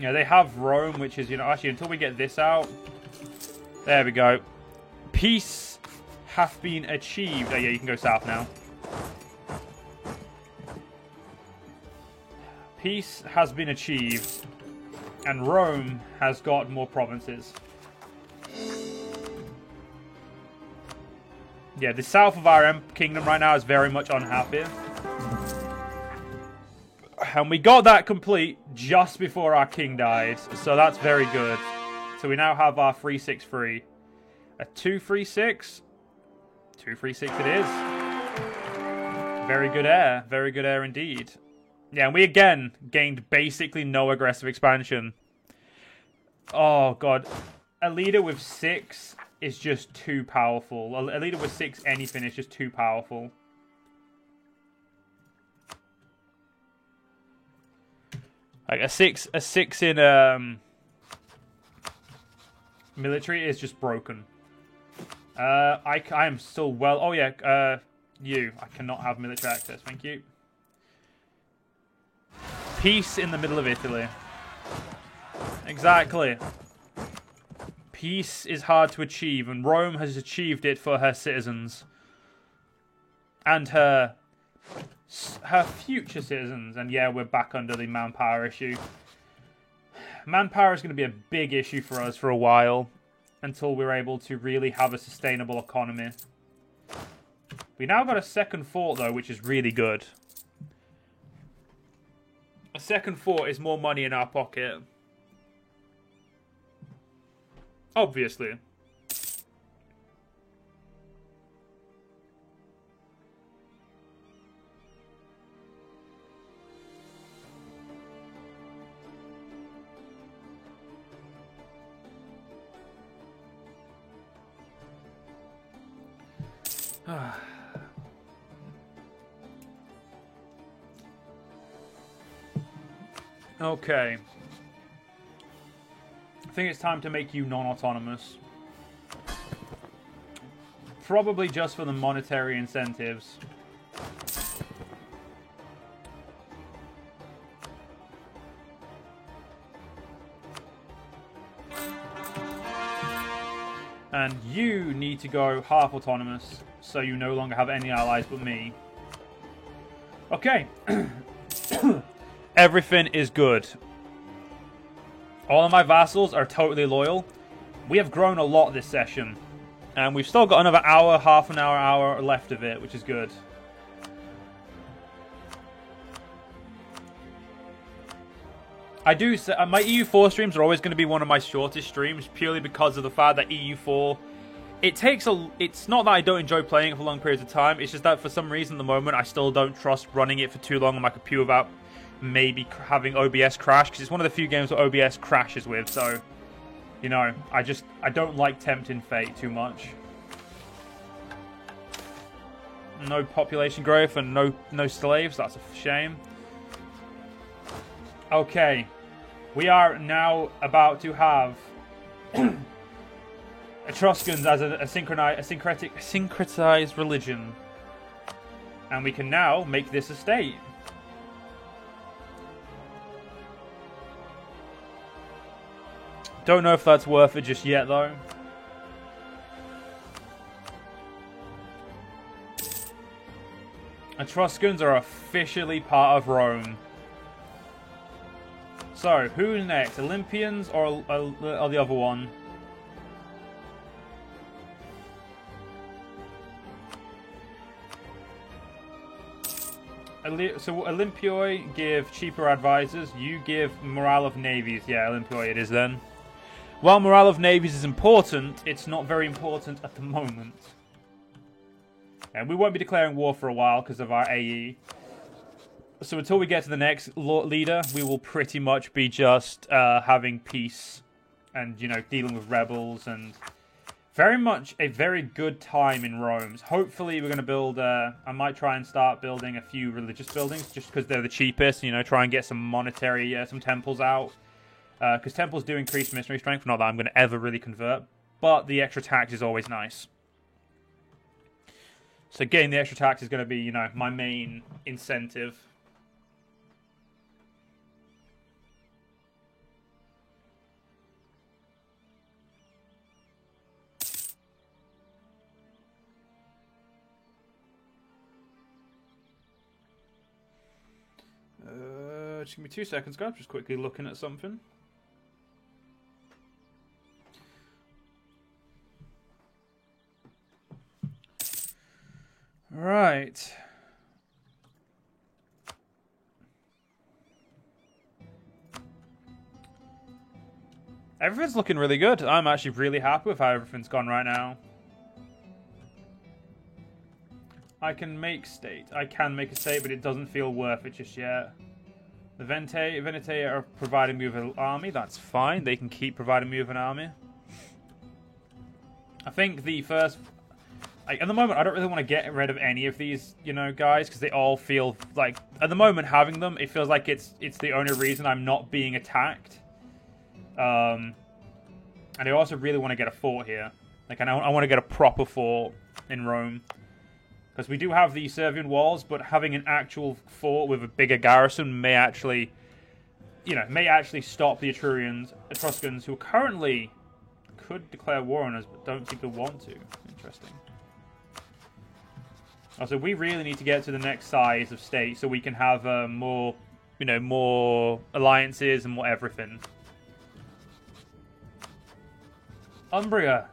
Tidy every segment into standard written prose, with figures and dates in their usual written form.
Yeah, they have Rome, which is, you know, actually, until we get this out. There we go. Peace hath been achieved. Oh, yeah, you can go south now. Peace has been achieved. And Rome has got more provinces. Yeah, the south of our kingdom right now is very much unhappy. And we got that complete just before our king died. So that's very good. So we now have our 363. A 236. 236 it is. Very good air. Very good air indeed. Yeah, and we again gained basically no aggressive expansion. Oh, God. A leader with 6 is just too powerful. A leader with 6 anything is just too powerful. Like a six in military is just broken. I am still well. Oh yeah, I cannot have military access. Thank you. Peace in the middle of Italy. Exactly. Peace is hard to achieve, and Rome has achieved it for her citizens and her future citizens. And yeah, we're back under the manpower issue. Manpower is going to be a big issue for us for a while until we're able to really have a sustainable economy. We now got a second fort though, which is really good. A second fort is more money in our pocket. Obviously. Okay. I think it's time to make you non-autonomous. Probably just for the monetary incentives. And you need to go half autonomous, so you no longer have any allies but me. Okay. Everything is good. All of my vassals are totally loyal. We have grown a lot this session. And we've still got another hour, half an hour left of it, which is good. I do say, my EU4 streams are always going to be one of my shortest streams, purely because of the fact that EU4, it's not that I don't enjoy playing it for long periods of time, it's just that for some reason at the moment I still don't trust running it for too long on my computer without maybe having OBS crash, because it's one of the few games where OBS crashes with, so, you know, I don't like tempting fate too much. No population growth and no slaves, that's a shame. Okay, we are now about to have Etruscans as a syncretized religion. And we can now make this a state. Don't know if that's worth it just yet, though. Etruscans are officially part of Rome. So, who's next? Olympians or the other one? So, Olympioi give cheaper advisors. You give morale of navies. Yeah, Olympioi it is then. While morale of navies is important, it's not very important at the moment. And we won't be declaring war for a while because of our AE. So until we get to the next leader, we will pretty much be just having peace and, you know, dealing with rebels and very much a very good time in Rome. Hopefully we're going to build, I might try and start building a few religious buildings just because they're the cheapest, you know, try and get some monetary, some temples out. Because temples do increase missionary strength, not that I'm going to ever really convert, but the extra tax is always nice. So getting the extra tax is going to be, you know, my main incentive. Just give me 2 seconds, guys. Just quickly looking at something. Right. Everything's looking really good. I'm actually really happy with how everything's gone right now. I can make state. I can make a state, but it doesn't feel worth it just yet. The Venete are providing me with an army. That's fine. They can keep providing me with an army. I think the first... at the moment, I don't really want to get rid of any of these, you know, guys, because they all feel like... At the moment, having them, it feels like it's the only reason I'm not being attacked. And I also really want to get a fort here. Like, I want to get a proper fort in Rome. Because we do have the Servian walls, but having an actual fort with a bigger garrison may actually, you know, stop the Etruscans, who currently could declare war on us, but don't seem to want to. Interesting. Also, we really need to get to the next size of state so we can have more, you know, more alliances and more everything. Umbria.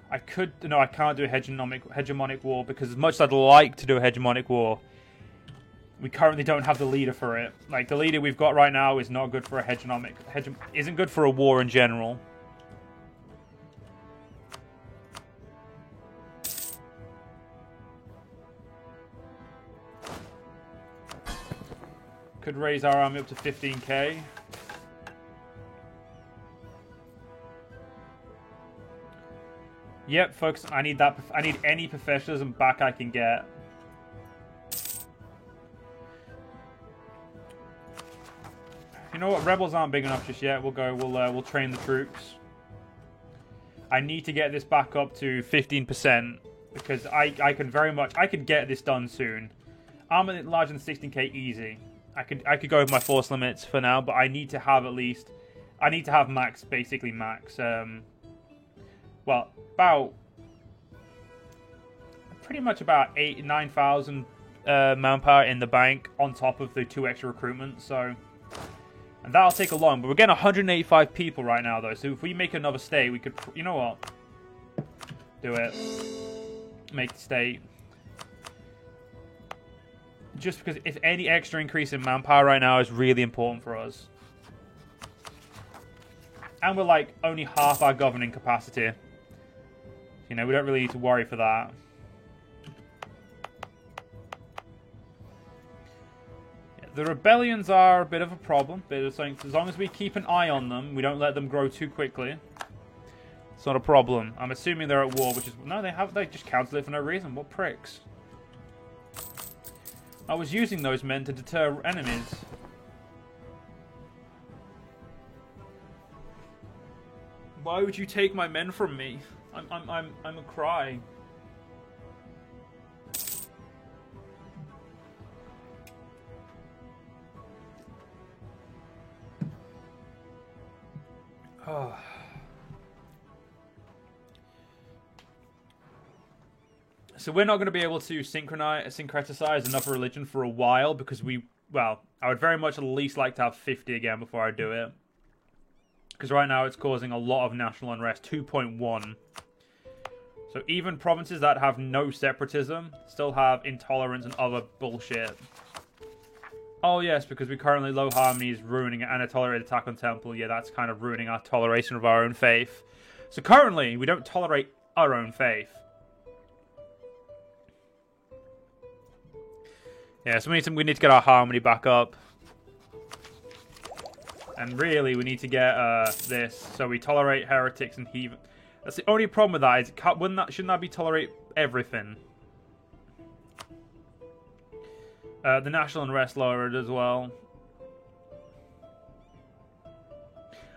I can't do a hegemonic war because as much as I'd like to do a hegemonic war, we currently don't have the leader for it. Like, the leader we've got right now is not good for a isn't good for a war in general. Could raise our army up to 15k. Yep, folks, I need any professionalism back I can get. You know what? Rebels aren't big enough just yet. We'll train the troops. I need to get this back up to 15% because I could get this done soon. Armor larger than 16k easy. I could go with my force limits for now, but I need to have max, basically max. Well, pretty much about 9,000 manpower in the bank on top of the 2 extra recruitments. So, and that'll take a long. But we're getting 185 people right now, though. So if we make another state, we could, you know what? Do it. Make the state. Just because if any extra increase in manpower right now is really important for us. And we're like only half our governing capacity. You know, we don't really need to worry for that. Yeah, the rebellions are a bit of a problem. But it's like, as long as we keep an eye on them, we don't let them grow too quickly. It's not a problem. I'm assuming they're at war, which is... No, they just cancelled it for no reason. What pricks? I was using those men to deter enemies. Why would you take my men from me? I'm a cry. Oh. So we're not going to be able to syncretize another religion for a while because I would very much at least like to have 50 again before I do it. Because right now it's causing a lot of national unrest, 2.1. So even provinces that have no separatism still have intolerance and other bullshit. Oh yes, because we currently low harmony is ruining an untolerated attack on temple. Yeah, that's kind of ruining our toleration of our own faith. So currently we don't tolerate our own faith. Yeah, so we need to get our harmony back up. And really, we need to get this. So we tolerate heretics and heathen. That's the only problem with that. Is shouldn't that be tolerate everything? The national unrest lowered as well.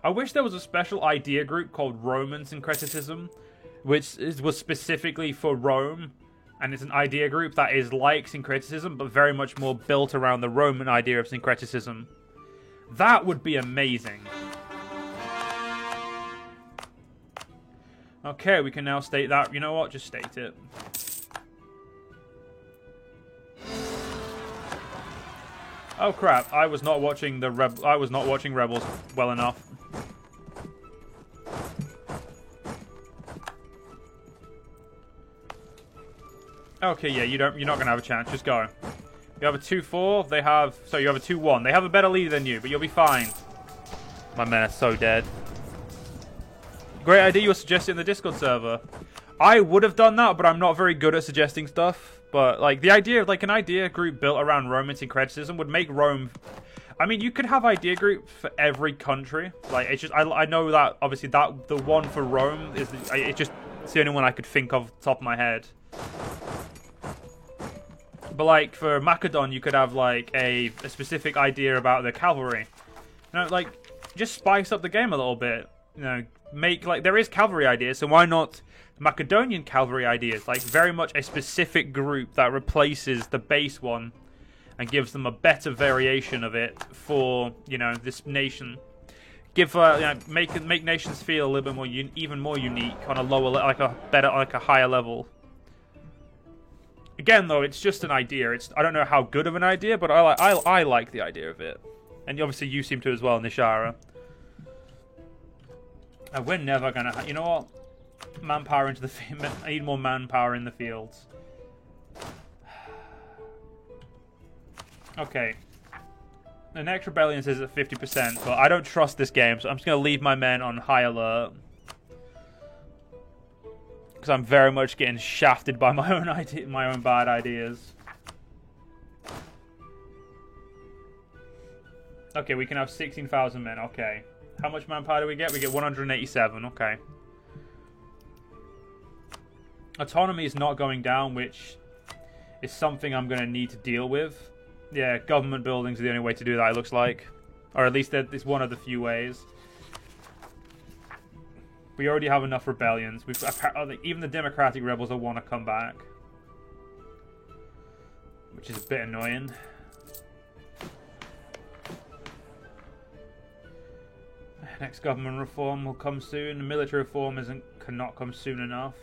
I wish there was a special idea group called Roman syncretism, which was specifically for Rome. And it's an idea group that is like syncretism, but very much more built around the Roman idea of syncretism. That would be amazing. Okay, we can now state that. You know what? Just state it. Oh crap! I was not watching Rebels well enough. Okay, yeah, you're not gonna have a chance. Just go. You have a 2-4. They have you have a 2-1. They have a better lead than you, but you'll be fine. My men are so dead. Great idea you were suggesting in the Discord server. I would have done that, but I'm not very good at suggesting stuff. But like the idea of like an idea group built around Rome and syncretism would make Rome. I mean, you could have idea groups for every country. Like it's just I know that obviously that the one for Rome is it's the only one I could think of top of my head. But like for Macedon, you could have like a specific idea about the cavalry. You know, like just spice up the game a little bit. You know, make like there is cavalry ideas, so why not Macedonian cavalry ideas? Like very much a specific group that replaces the base one and gives them a better variation of it for this nation. Give make nations feel a little bit more even more unique on a lower like a higher level. Again, though, it's just an idea. I don't know how good of an idea, but I like the idea of it, and obviously you seem to as well, Nishara. And we're never gonna. You know what? Manpower into the field. I need more manpower in the fields. Okay. The next rebellion says at 50%, but I don't trust this game, so I'm just gonna leave my men on high alert. Because I'm very much getting shafted by my own bad ideas. Okay, we can have 16,000 men. Okay. How much manpower do we get? We get 187. Okay. Autonomy is not going down, which is something I'm going to need to deal with. Yeah, government buildings are the only way to do that, it looks like. Or at least it's one of the few ways. We already have enough rebellions. Even the democratic rebels will want to come back, which is a bit annoying. Next government reform will come soon. Military reform cannot come soon enough.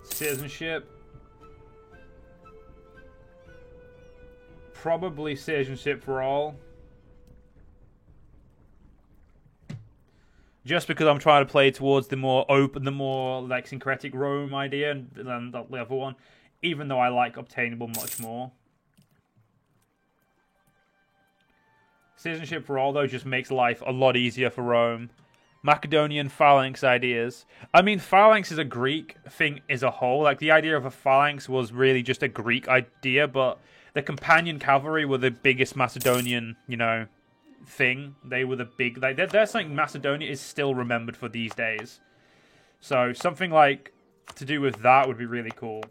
Citizenship. Probably citizenship for all. Just because I'm trying to play towards the more open, the more like syncretic Rome idea than the other one, even though I like obtainable much more. Citizenship for all, though, just makes life a lot easier for Rome. Macedonian phalanx ideas. I mean, phalanx is a Greek thing as a whole. Like, the idea of a phalanx was really just a Greek idea, but the companion cavalry were the biggest Macedonian, thing. They were the big... Like, there's something Macedonia is still remembered for these days. So, something like to do with that would be really cool.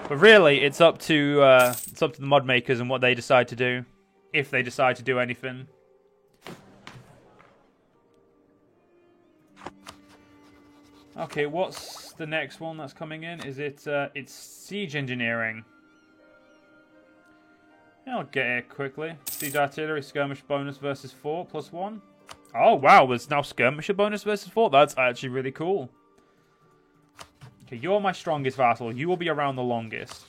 But really, it's up to the mod makers and what they decide to do, if they decide to do anything. Okay, what's the next one that's coming in? Is it? It's siege engineering. Yeah, I'll get it quickly. Siege artillery skirmish bonus versus 4 +1. Oh wow, there's now skirmisher bonus versus 4. That's actually really cool. Okay, you're my strongest vassal. You will be around the longest.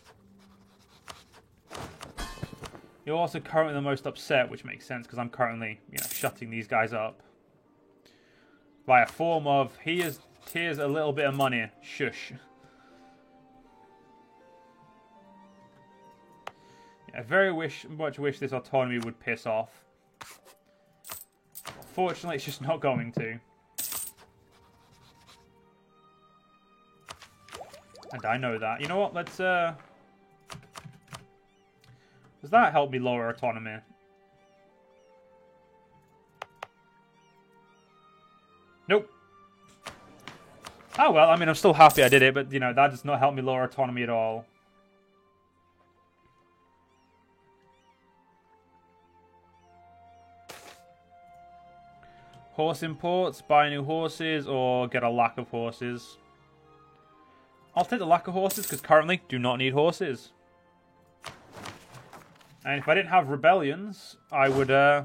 You're also currently the most upset, which makes sense because I'm currently, shutting these guys up. By a form of, here's a little bit of money. Shush. Yeah, I very much wish this autonomy would piss off. Fortunately, it's just not going to. And I know that. You know what? Let's, does that help me lower autonomy? Nope. Oh, well, I mean, I'm still happy I did it, but, that does not help me lower autonomy at all. Horse imports, buy new horses, or get a lack of horses. I'll take the lack of horses, because currently do not need horses. And if I didn't have rebellions, I would, I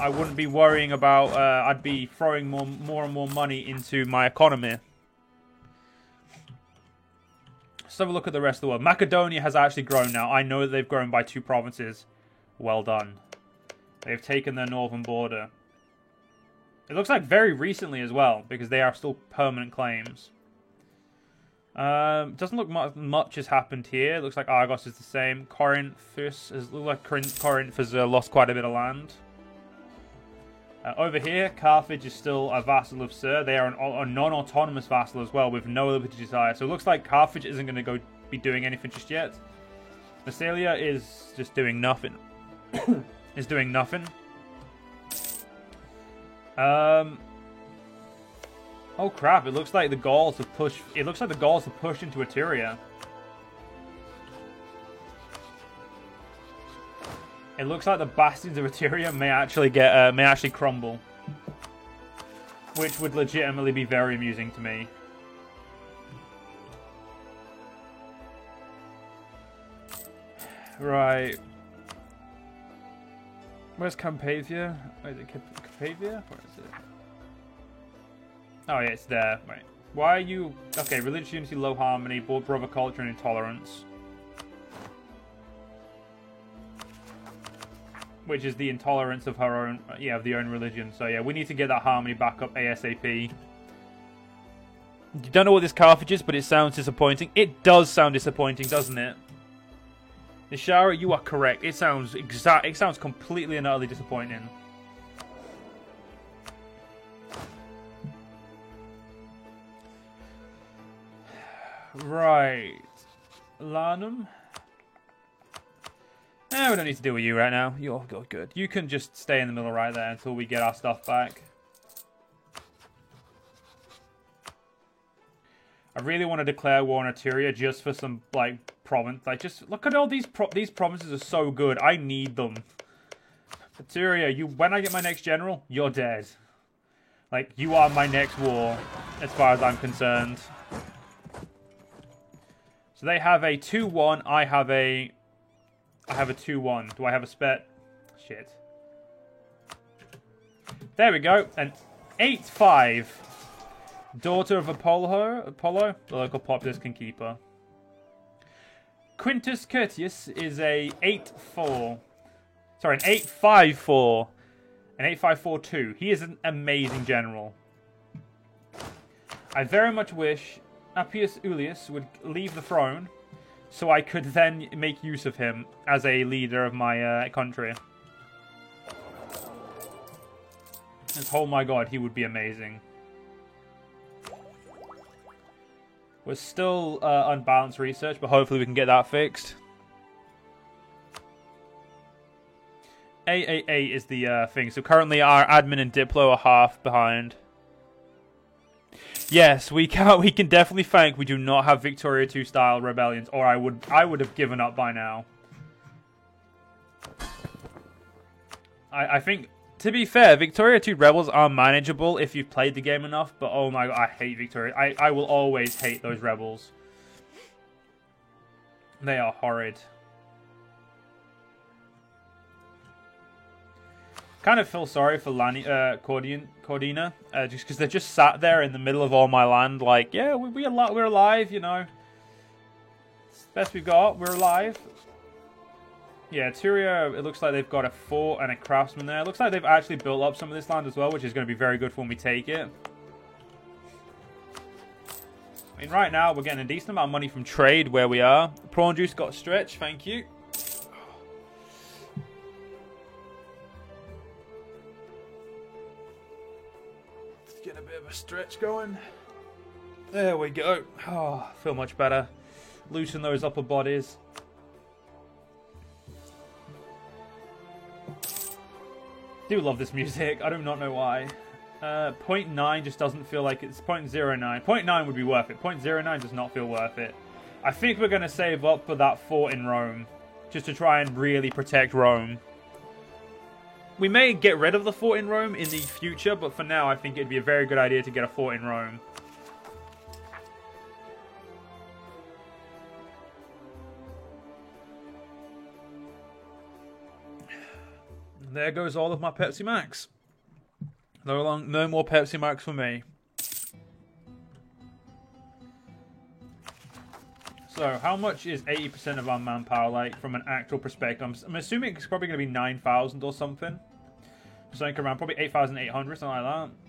wouldn't be worrying about, I'd be throwing more and more money into my economy. Let's have a look at the rest of the world. Macedonia has actually grown now. I know that they've grown by 2 provinces. Well done. They've taken their northern border. It looks like very recently as well, because they are still permanent claims. Doesn't look much has happened here. It looks like Argos is the same. Corinth has lost quite a bit of land. Over here, Carthage is still a vassal of Ser. They are a non-autonomous vassal as well, with no liberty desire. So it looks like Carthage isn't going to be doing anything just yet. Massalia is just doing nothing. is doing nothing. Oh crap! It looks like the Gauls have pushed. It looks like the Gauls have pushed into Eteria. It looks like the bastions of Eteria may actually crumble, which would legitimately be very amusing to me. Right. Where's Campavia? Wait, is it Campavia? Where is it? Oh yeah, it's there. Right. Why are you... Okay, religious unity, low harmony, brother culture, and intolerance. Which is the intolerance of her own... Yeah, of the own religion. So yeah, we need to get that harmony back up ASAP. You don't know what this Carthage is, but it sounds disappointing. It does sound disappointing, doesn't it? Ishara, you are correct. It sounds It sounds completely and utterly disappointing. Right. Lanum. We don't need to deal with you right now. You're good. You can just stay in the middle right there until we get our stuff back. I really want to declare war on Eteria just for some, like, province. Like, just look at all these provinces are so good. I need them. Eteria, when I get my next general, you're dead. Like, you are my next war, as far as I'm concerned. So they have a 2-1. I have a 2-1. Do I have a spet? Shit. There we go. An 8-5. Daughter of Apollo, the local populace can keep her. Quintus Curtius is a 8-4. Sorry, an 8-5-4. An 8-5-4-2. He is an amazing general. I very much wish Appius Ullius would leave the throne so I could then make use of him as a leader of my country. Oh my god, he would be amazing. We're still unbalanced research, but hopefully we can get that fixed. AAA is the thing. So currently our admin and Diplo are half behind. Yes, we can definitely thank we do not have Victoria II style rebellions, or I would have given up by now. I think, to be fair, Victoria II rebels are manageable if you've played the game enough, but oh my god, I hate Victoria. I will always hate those rebels. They are horrid. Kind of feel sorry for Cordina, just because they're just sat there in the middle of all my land, like, yeah, we're alive, you know. It's the best we've got, we're alive. Yeah, Eteria, it looks like they've got a fort and a craftsman there. It looks like they've actually built up some of this land as well, which is going to be very good for when we take it. I mean, right now, we're getting a decent amount of money from trade where we are. Prawn juice got stretched, thank you. Get a bit of a stretch going. There we go. Oh, I feel much better. Loosen those upper bodies. Do love this music. I do not know why. 0.9 just doesn't feel like it's 0.09. 0.9 would be worth it. 0.09 does not feel worth it. I think we're going to save up for that fort in Rome. Just to try and really protect Rome. We may get rid of the fort in Rome in the future, but for now I think it'd be a very good idea to get a fort in Rome. There goes all of my Pepsi Max. No more Pepsi Max for me. So, how much is 80% of our manpower like from an actual perspective? I'm assuming it's probably going to be 9,000 or something. Something around probably 8,800, something like that.